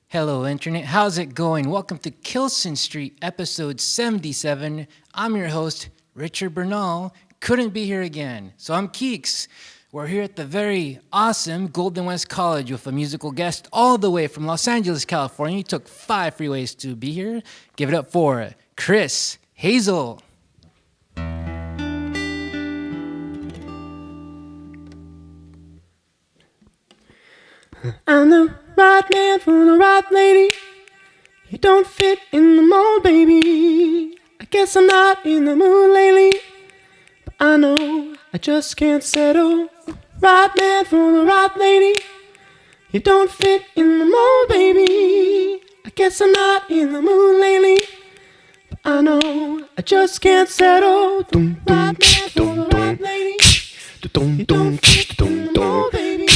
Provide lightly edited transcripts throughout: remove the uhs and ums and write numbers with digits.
Hello, Internet. How's it going? Welcome to Kilson Street, episode 77. I'm your host, Richard Bernal. Couldn't be here again. So I'm Keeks. We're here at the very awesome Golden West College with a musical guest all the way from Los Angeles, California. He took 5 freeways to be here. Give it up for Chris Hazel. I'm the right man for the right lady. You don't fit in the mold, baby. I guess I'm not in the mood lately, but I know I just can't settle. Right man for the right lady. You don't fit in the mold, baby. I guess I'm not in the mood lately, but I know I just can't settle. Right man for the right lady. You don't fit in the mold, baby.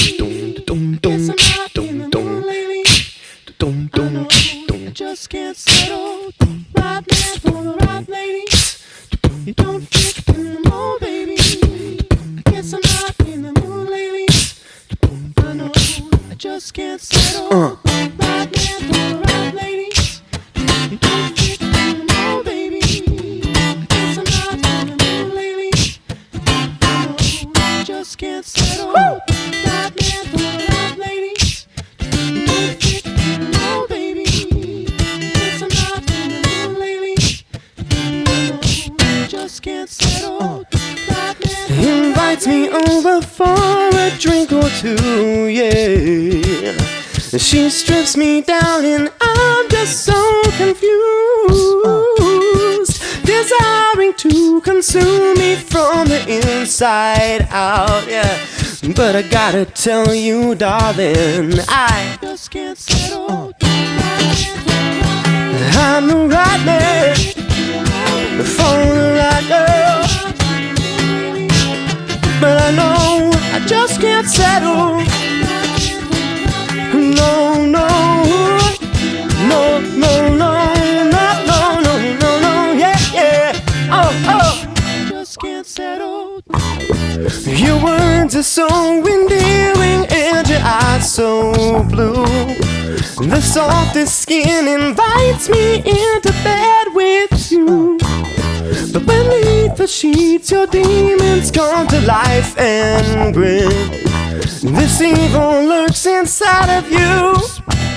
Guess I'm not in the mood lately. I know I just can't settle. Right man for the right lady. You don't fit in the mold, baby. I guess I'm not in the mood lately. I know I just can't settle. Right man for the right lady. You don't fit in the mold, baby. I guess I'm not in the mood lately. I know I just can't settle. Right man for the right lady. You don't fit in the mold, baby. I guess I'm not in the mood lately. I know I just can't settle. Invites me over for a drink or two, yeah. She strips me down and I'm just so confused, desiring to consume me from the inside out, yeah. But I gotta tell you, darling, I just can't settle. I'm the right man for the right girl, but I know I just can't settle. No, no, no, no, no, no, no, no, no, no, yeah, yeah. Oh, I just can't settle. Your words are so endearing and your eyes so blue. The softest skin invites me into bed with you. But beneath the sheets your demons come to life and grin. This evil lurks inside of you.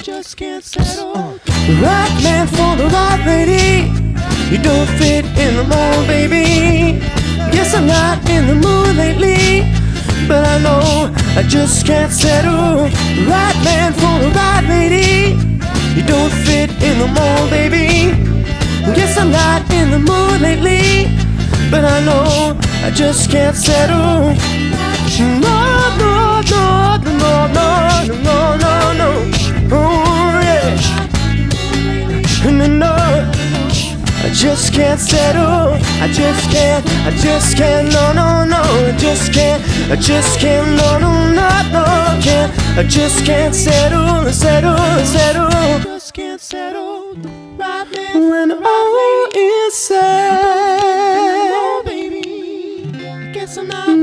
Just can't settle. Right man for the right lady. You don't fit in the mold, baby. Guess I'm not in the mood lately, but I know I just can't settle. Right man for the right lady. You don't fit in the mold, baby. Guess I'm not in the mood lately, but I know I just can't settle. No, no, no, no, no, no, no, no. Oh yeah. No, no. I just can't settle. I just can't, no, no, no. I just can't, no, no, no, no, can't. I just can't settle. Just can't settle. When all is said,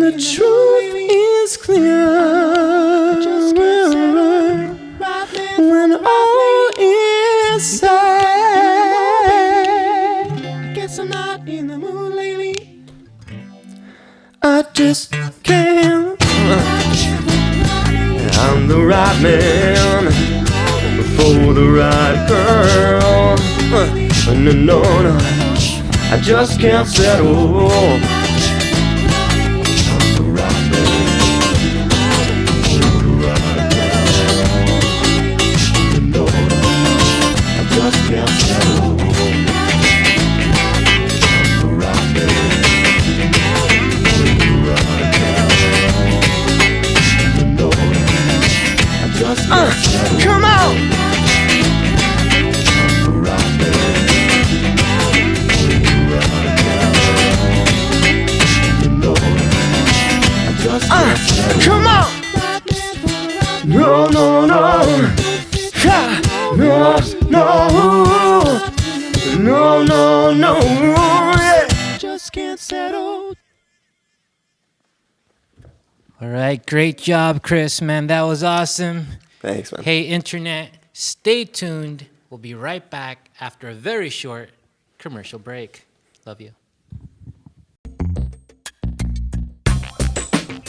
the truth is clear. Just can't settle. When all is said, I'm not in the mood lately. I just can't. I'm the right man for the right girl. No, no, no, I just can't settle. I'm the right man for the right girl. No, I just can't settle. Come on! Come on! No, no, no! Ha! No, no! No, no, no! Yeah. Just can't settle. All right, great job, Chris, man. That was awesome. Thanks, man. Hey, Internet, stay tuned. We'll be right back after a very short commercial break. Love you.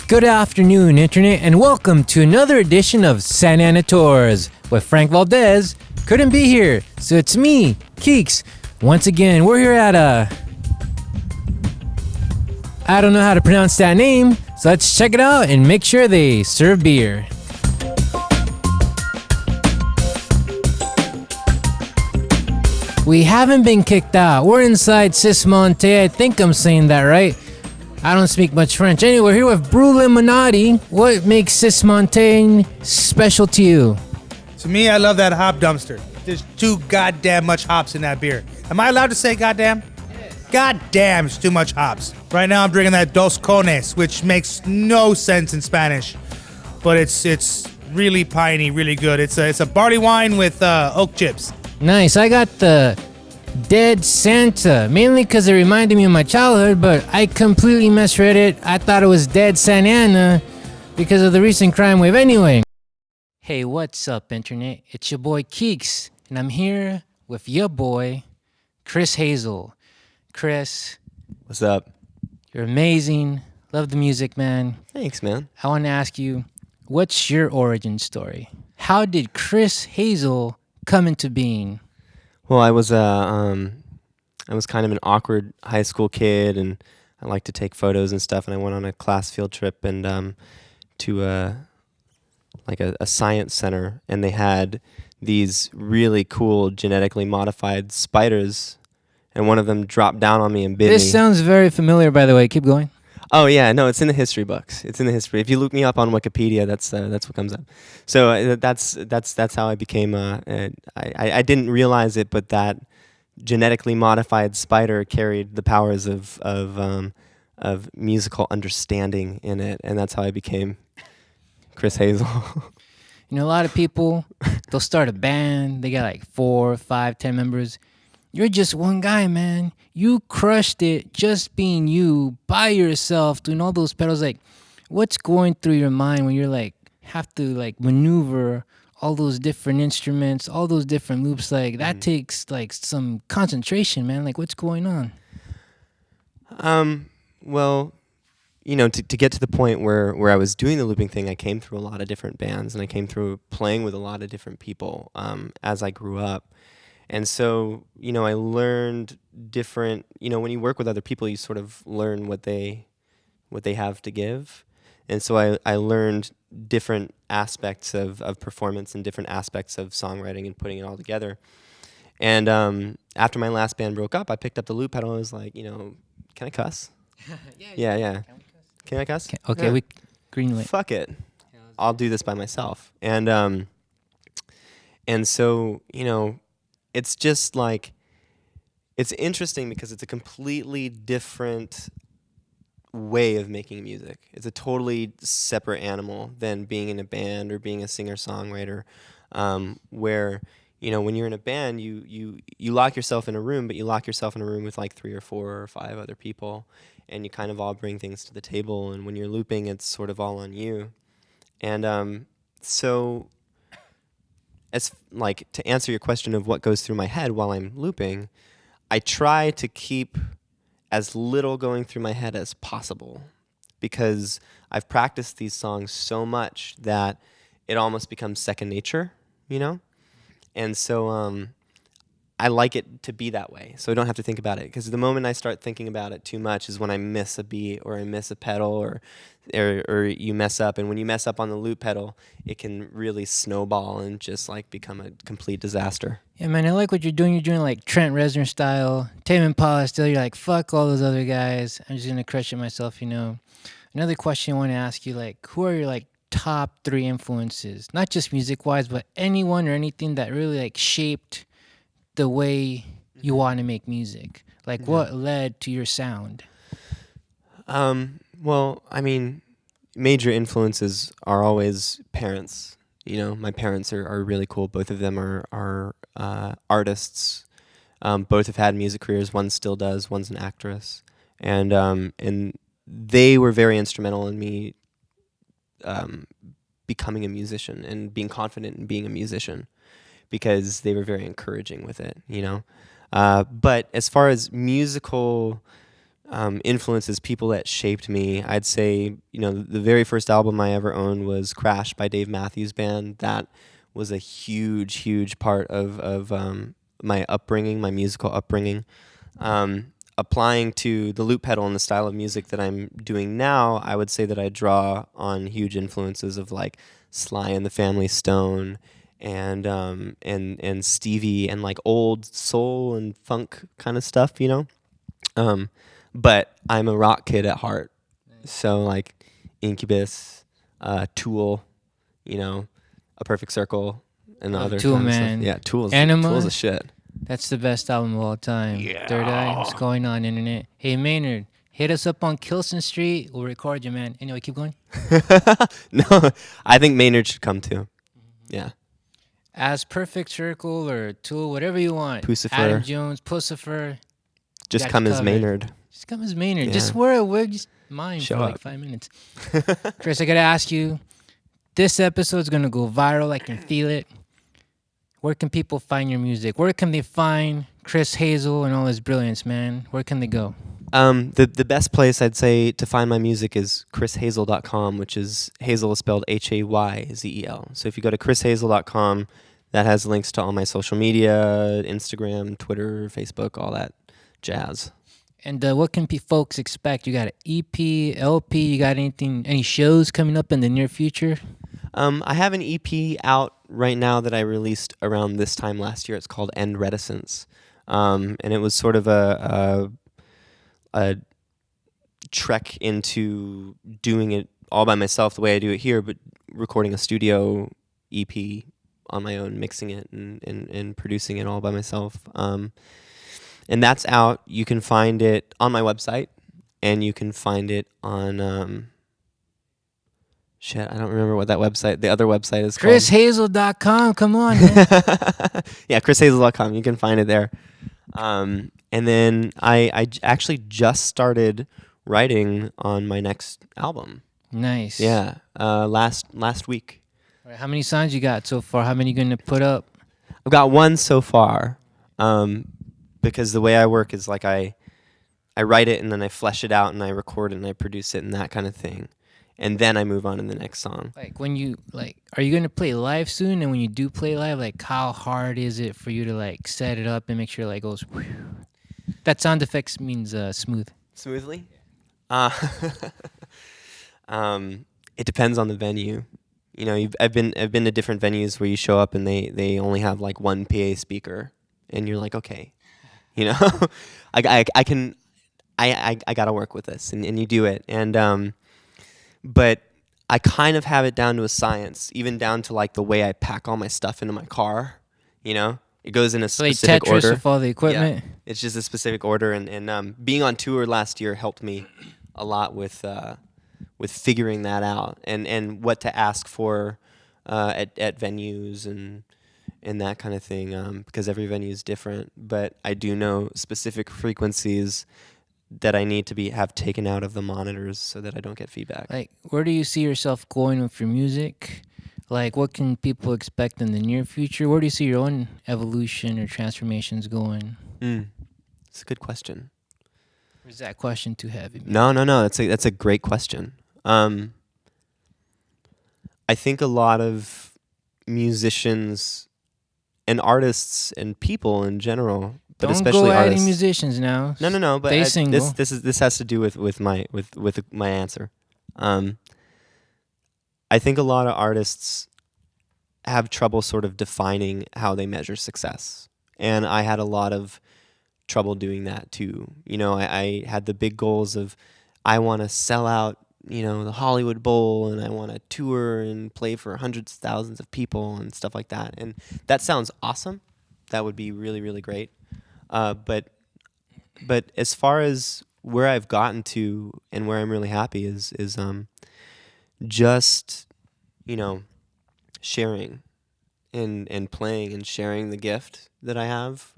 Good afternoon, Internet, and welcome to another edition of Santana Tours with Frank Valdez. Couldn't be here, so it's me, Keeks. Once again, we're here at I don't know how to pronounce that name, so let's check it out and make sure they serve beer. We haven't been kicked out. We're inside Sismonte. I think I'm saying that right. I don't speak much French. Anyway, we're here with Brew Limonati. What makes Sismonte special to you? To me, I love that hop dumpster. There's too goddamn much hops in that beer. Am I allowed to say goddamn? Yes. Goddamn, it's too much hops. Right now, I'm drinking that Dos Cones, which makes no sense in Spanish, but it's really piney, really good. It's a barley wine with oak chips. Nice. I got the Dead Santa, mainly because it reminded me of my childhood, but I completely misread it. I thought it was Dead Santana because of the recent crime wave anyway. Hey, what's up, Internet? It's your boy Keeks, and I'm here with your boy, Chris Hazel. Chris. What's up? You're amazing. Love the music, man. Thanks, man. I want to ask you, what's your origin story? How did Chris Hazel come into being? Well, I was kind of an awkward high school kid, and I liked to take photos and stuff. And I went on a class field trip and to a science center, and they had these really cool genetically modified spiders, and one of them dropped down on me and bit me. This sounds very familiar, by the way. Keep going. Oh yeah, no, it's in the history books. It's in the history. If you look me up on Wikipedia, that's what comes up. So that's how I became. I didn't realize it, but that genetically modified spider carried the powers of musical understanding in it, and that's how I became Chris Hazel. You know, a lot of people, they'll start a band. They got like 4, 5, 10 members. You're just one guy, man. You crushed it just being you, by yourself, doing all those pedals. Like, what's going through your mind when you're like, have to like maneuver all those different instruments, all those different loops? Like, that takes like some concentration, man. Like, what's going on? Well, you know, to get to the point where I was doing the looping thing, I came through a lot of different bands, and I came through playing with a lot of different people as I grew up. And so, you know, I learned different, you know, when you work with other people, you sort of learn what they have to give. And so I learned different aspects of performance and different aspects of songwriting and putting it all together. And after my last band broke up, I picked up the loop pedal and I was like, you know, can I cuss? Yeah. Can I cuss? Okay, yeah. we greenlit. Fuck it. I'll do this by myself. And so, you know, it's just like, it's interesting because it's a completely different way of making music. It's a totally separate animal than being in a band or being a singer-songwriter, where, you know, when you're in a band, you lock yourself in a room, but you lock yourself in a room with like 3 or 4 or 5 other people, and you kind of all bring things to the table, and when you're looping, it's sort of all on you. And so, as like, to answer your question of what goes through my head while I'm looping, I try to keep as little going through my head as possible, because I've practiced these songs so much that it almost becomes second nature, you know? And so I like it to be that way, so I don't have to think about it, because the moment I start thinking about it too much is when I miss a beat or I miss a pedal or you mess up. And when you mess up on the loop pedal, it can really snowball and just like become a complete disaster. Yeah, man, I like what you're doing. You're doing like Trent Reznor style, Tame Impala still. You're like, fuck all those other guys. I'm just gonna crush it myself, you know. Another question I want to ask you, like, who are your like top 3 influences? Not just music wise, but anyone or anything that really like shaped the way you want to make music. Like, what led to your sound? Well, I mean, major influences are always parents. You know, my parents are really cool. Both of them are artists. Both have had music careers. One still does. One's an actress, and they were very instrumental in me becoming a musician and being confident in being a musician, because they were very encouraging with it, you know. But as far as musical influences, people that shaped me, I'd say, you know, the very first album I ever owned was Crash by Dave Matthews Band. That was a huge part of my upbringing, my musical upbringing. Applying to the loop pedal and the style of music that I'm doing now, I would say that I draw on huge influences of like Sly and the Family Stone and Stevie and like old soul and funk kind of stuff, you know. But I'm a rock kid at heart, so like Incubus, Tool, you know, A Perfect Circle, and other Tool, kind man. of stuff. Yeah, Tool's Enema. a shit. That's the best album of all time. Yeah. Third Eye. What's going on, internet? Hey, Maynard, hit us up on Kilson Street. We'll record you, man. Anyway, keep going. No, I think Maynard should come too. Yeah. As Perfect Circle or Tool, whatever you want. Pussifer. Adam Jones, Pussifer. Just Got come you as covered. Maynard. Just come as Maynard. Yeah. Just wear a wig. Just mine Show for like up. 5 minutes. Chris, I got to ask you, this episode's going to go viral. I can feel it. Where can people find your music? Where can they find Chris Hazel and all his brilliance, man? Where can they go? The best place I'd say to find my music is chrishazel.com, which is Hazel is spelled Hayzel. So if you go to chrishazel.com, that has links to all my social media, Instagram, Twitter, Facebook, all that jazz. And what can folks expect? You got an EP, LP, you got any shows coming up in the near future? I have an EP out right now that I released around this time last year. It's called End Reticence. And it was sort of a trek into doing it all by myself the way I do it here, but recording a studio EP on my own, mixing it and producing it all by myself. And that's out. You can find it on my website, and you can find it on... Shit, I don't remember what that website, the other website is called. ChrisHazel.com, come on, man. Yeah, chrishazel.com. You can find it there. And then I actually just started writing on my next album. Nice. Yeah, last week. All right, how many songs you got so far? How many you going to put up? I've got one so far, because the way I work is like I write it and then I flesh it out and I record it and I produce it and that kind of thing. And then I move on to the next song. Like when you are you gonna play live soon? And when you do play live, like how hard is it for you to like set it up and make sure it like goes? Whew. That sound effects means smooth. Smoothly? It depends on the venue. You know, I've been to different venues where you show up and they only have like one PA speaker, and you're like, okay, you know, I gotta work with this, and you do it, and but I kind of have it down to a science, even down to like the way I pack all my stuff into my car. You know, it goes in a specific Tetris order. with all the equipment. Yeah, it's just a specific order, and being on tour last year helped me a lot with figuring that out and what to ask for at venues and that kind of thing, because every venue is different. But I do know specific frequencies that I need to have taken out of the monitors so that I don't get feedback. Like, where do you see yourself going with your music? Like, what can people expect in the near future? Where do you see your own evolution or transformations going? It's a good question. Or is that question too heavy? No. That's a great question. I think a lot of musicians and artists and people in general, but Don't especially go artists. adding musicians now. No. But Stay single. this has to do with my answer. I think a lot of artists have trouble sort of defining how they measure success, and I had a lot of trouble doing that too. You know, I had the big goals of I want to sell out, you know, the Hollywood Bowl, and I want to tour and play for hundreds of thousands of people and stuff like that. And that sounds awesome. That would be really, really great. But as far as where I've gotten to and where I'm really happy is just, you know, sharing and playing and sharing the gift that I have.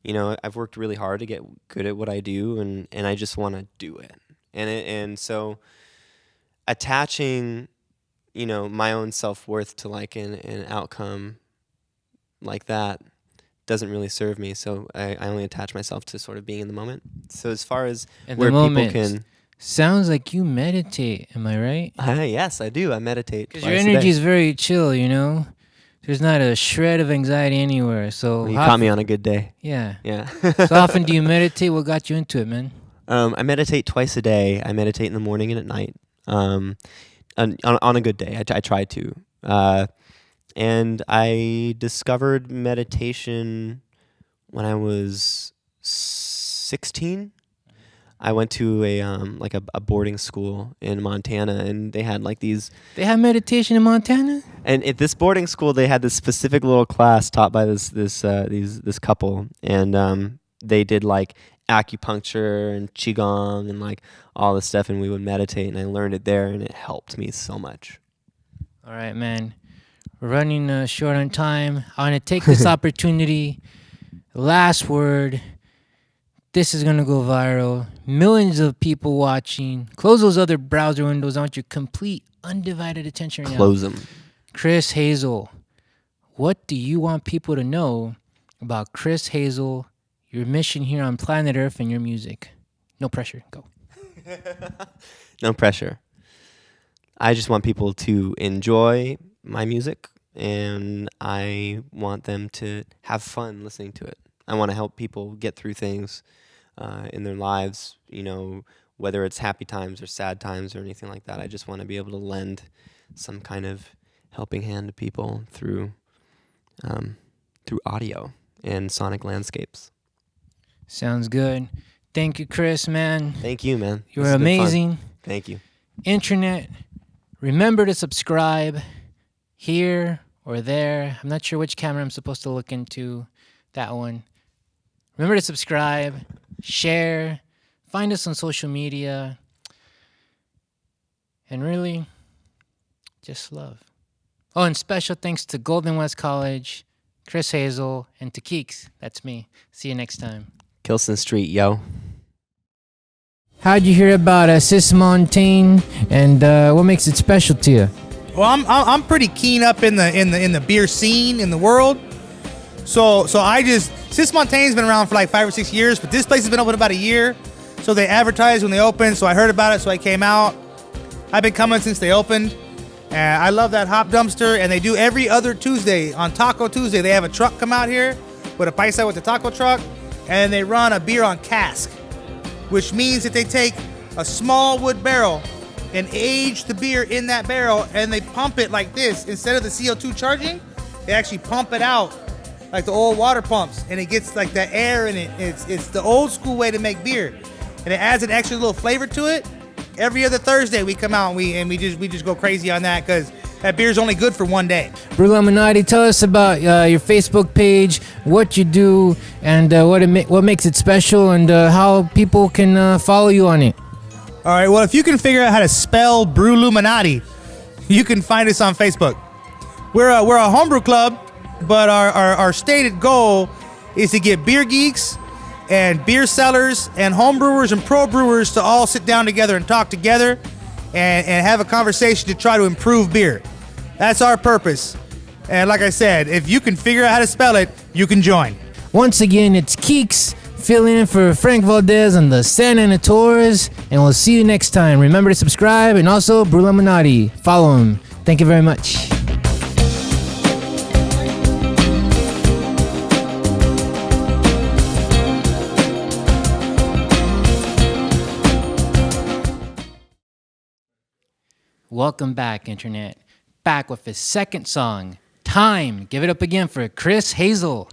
You know, I've worked really hard to get good at what I do, and I just want to do it. And so attaching, my own self-worth to like an outcome like that doesn't really serve me. So I only attach myself to sort of being in the moment. So as far as In where the moment. people can... Sounds like you meditate. Am I right? Yes, I do. I meditate. Because your energy is very chill, There's not a shred of anxiety anywhere. So Well, you caught me on a good day. Yeah. Yeah. So often do you meditate? What got you into it, man? I meditate twice a day. I meditate in the morning and at night. On a good day, I try to. And I discovered meditation when I was 16. I went to a boarding school in Montana, and they had like these. They have meditation in Montana? And at this boarding school, they had this specific little class taught by this couple, and they did like acupuncture and qigong and like all this stuff, and we would meditate, and I learned it there, and it helped me so much. All right, man. We're running short on time. I want to take this opportunity. Last word. This is going to go viral. Millions of people watching. Close those other browser windows. I want your complete, undivided attention right now. Close them. Chris Hazel. What do you want people to know about Chris Hazel, your mission here on planet Earth, and your music? No pressure. Go. No pressure. I just want people to enjoy my music, and I want them to have fun listening to it. I want to help people get through things in their lives, whether it's happy times or sad times or anything like that. I just want to be able to lend some kind of helping hand to people through audio and sonic landscapes. Sounds good. Thank you, Chris, man. Thank you, man. You're amazing. Thank you. Internet, remember to subscribe here or there. I'm not sure which camera I'm supposed to look into. That one. Remember to subscribe, share, find us on social media, and really, just love. Oh, and special thanks to Golden West College, Chris Hazel, and to Keeks. That's me. See you next time. Kilson Street, yo. How'd you hear about Sis Montaigne, and what makes it special to you? Well, I'm pretty keen up in the beer scene in the world. So Sis Montaigne's been around for like 5 or 6 years, but this place has been open about a year. So they advertised when they opened, so I heard about it, so I came out. I've been coming since they opened. And I love that hop dumpster, and they do every other Tuesday. On Taco Tuesday, they have a truck come out here with a paisa with the taco truck, and they run a beer on cask, which means that they take a small wood barrel and age the beer in that barrel, and they pump it like this. Instead of the CO2 charging, they actually pump it out like the old water pumps, and it gets like the air in it. It's the old school way to make beer, and it adds an extra little flavor to it. Every other Thursday we come out and we just go crazy on that because that beer's only good for one day. Brew Lemonade, tell us about your Facebook page, what you do, and what makes it special, and how people can follow you on it. All right, well, if you can figure out how to spell Brew Illuminati, you can find us on Facebook. We're a homebrew club, but our stated goal is to get beer geeks and beer sellers and home brewers and pro brewers to all sit down together and talk together and have a conversation to try to improve beer. That's our purpose. And like I said, if you can figure out how to spell it, you can join. Once again, it's Keeks filling in for Frank Valdez on the Santana Tours, and we'll see you next time. Remember to subscribe, and also Brew Lemonade. Follow him. Thank you very much. Welcome back, Internet. Back with his second song, Time. Give it up again for Chris Hazel.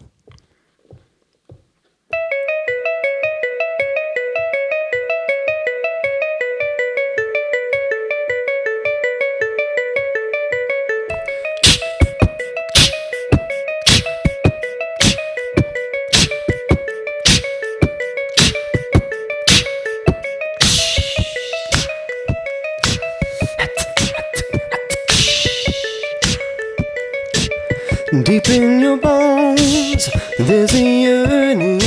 Deep in your bones, there's a yearning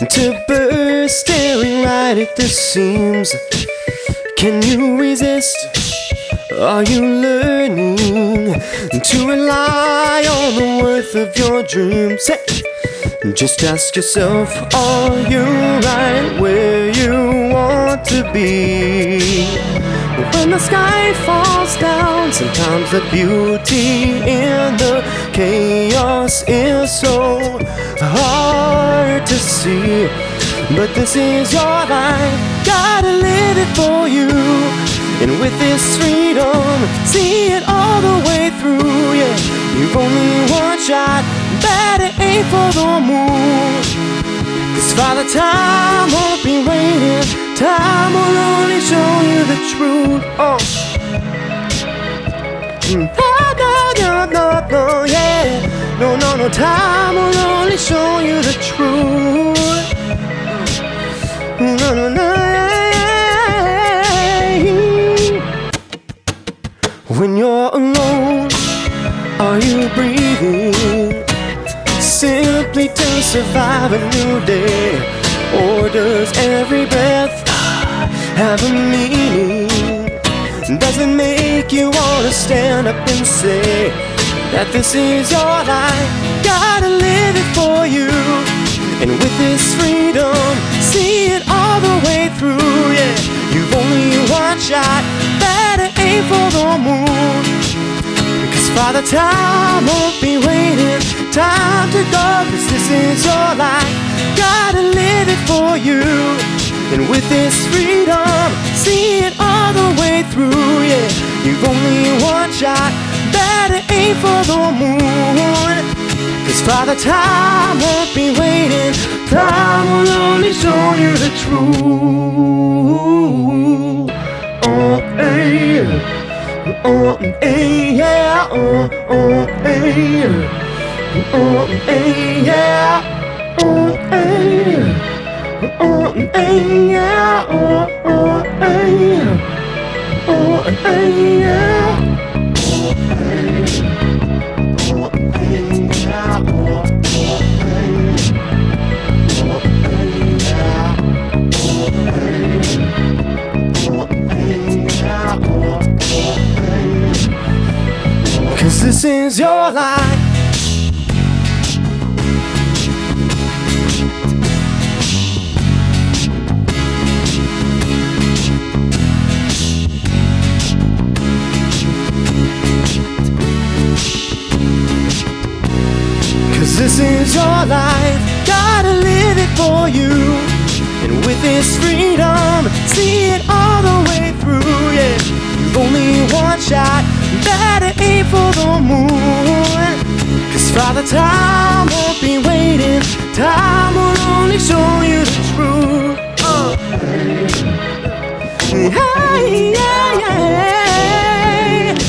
to burst, staring right at the seams. Can you resist Are you learning to rely on the worth of your dreams? Hey, just ask yourself, are you right where you want to be? When the sky falls down, sometimes the beauty in the chaos is so hard to see. But this is your life, gotta live it for you. And with this freedom, see it all the way through, yeah. You've only one shot, better aim for the moon. 'Cause Father Time won't be waiting, time will only show you the truth. Oh. No, yeah. No, time will only show you the truth. No, yeah. When you're alone, are you breathing simply to survive a new day? Or does every breath have a meaning? Does it make you wanna stand up and say that this is your life, gotta live it for you? And with this freedom, see it all the way through, yeah. You've only one shot, better aim for the moon. Because Father Time won't be waiting, time to go. 'Cause this is your life, gotta live it for you. And with this freedom, see it all the way through, yeah. You've only one shot, better aim for the moon. 'Cause Father Time won't be waiting, time will only show you the truth. Oh, hey. Oh, hey, yeah. Oh, hey. Oh, hey, yeah. Oh, hey. Oh, hey, yeah. Oh, hey. Oh, hey, yeah. Cause this is your life. Cause this is your life, gotta live it for you. And with this freedom, see it all the way through, yeah. You've only one shot, better aim for the moon. Cause Father Time won't be waiting, time will only show you the truth. Hey, yeah.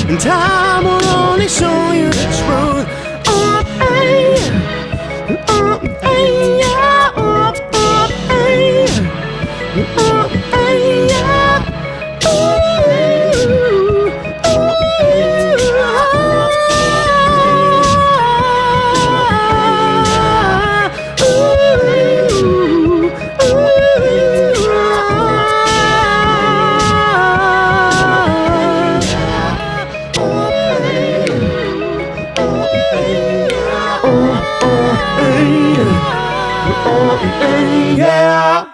And time will only show you the truth. Yeah.